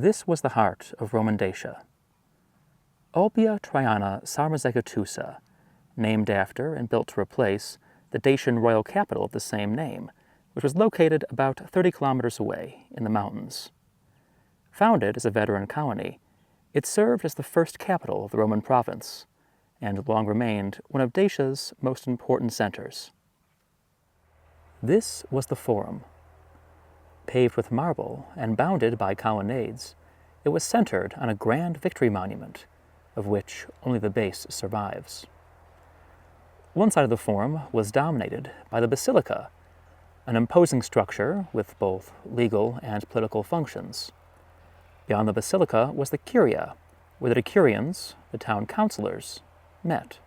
This was the heart of Roman Dacia. Ulpia Traiana Sarmizegetusa, named after and built to replace the Dacian royal capital of the same name, which was located about 30 kilometers away in the mountains. Founded as a veteran colony, it served as the first capital of the Roman province, and long remained one of Dacia's most important centers. This was the Forum. Paved with marble and bounded by colonnades, it was centered on a grand victory monument, of which only the base survives. One side of the Forum was dominated by the Basilica, an imposing structure with both legal and political functions. Beyond the Basilica was the Curia, where the decurions, the town councilors, met.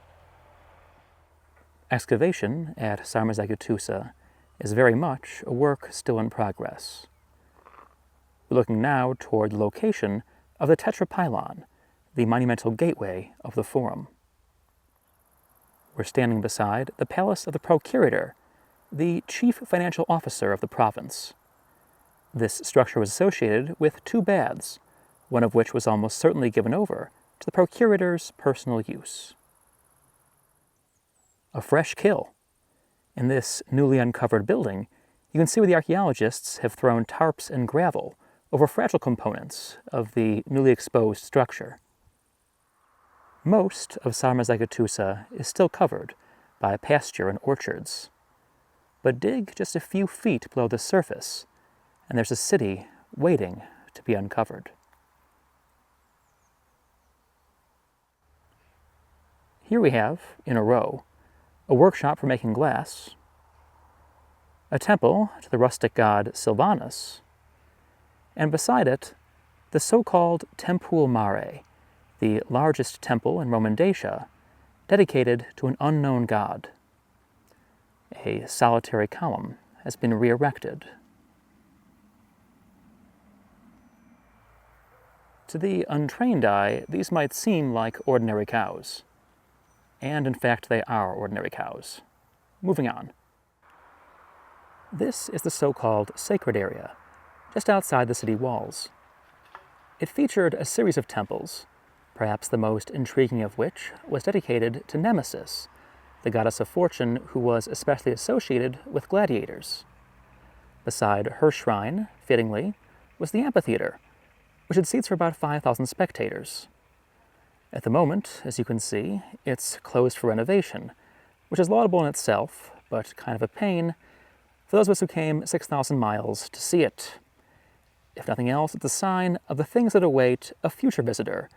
Excavation at Sarmizegetusa is very much a work still in progress. We're looking now toward the location of the Tetrapylon, the monumental gateway of the Forum. We're standing beside the palace of the Procurator, the chief financial officer of the province. This structure was associated with two baths, one of which was almost certainly given over to the Procurator's personal use. A fresh kill. In this newly uncovered building, you can see where the archaeologists have thrown tarps and gravel over fragile components of the newly exposed structure. Most of Sarmizegetusa is still covered by pasture and orchards. But dig just a few feet below the surface, and there's a city waiting to be uncovered. Here we have, in a row, a workshop for making glass, a temple to the rustic god Silvanus, and beside it, the so-called Tempul Mare, the largest temple in Roman Dacia, dedicated to an unknown god. A solitary column has been re-erected. To the untrained eye, these might seem like ordinary cows. And in fact, they are ordinary cows. Moving on. This is the so-called sacred area, just outside the city walls. It featured a series of temples, perhaps the most intriguing of which was dedicated to Nemesis, the goddess of fortune who was especially associated with gladiators. Beside her shrine, fittingly, was the amphitheater, which had seats for about 5,000 spectators. At the moment, as you can see, it's closed for renovation, which is laudable in itself, but kind of a pain for those of us who came 6,000 miles to see it. If nothing else, it's a sign of the things that await a future visitor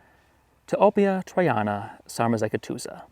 to Ulpia Traiana Sarmizegetusa.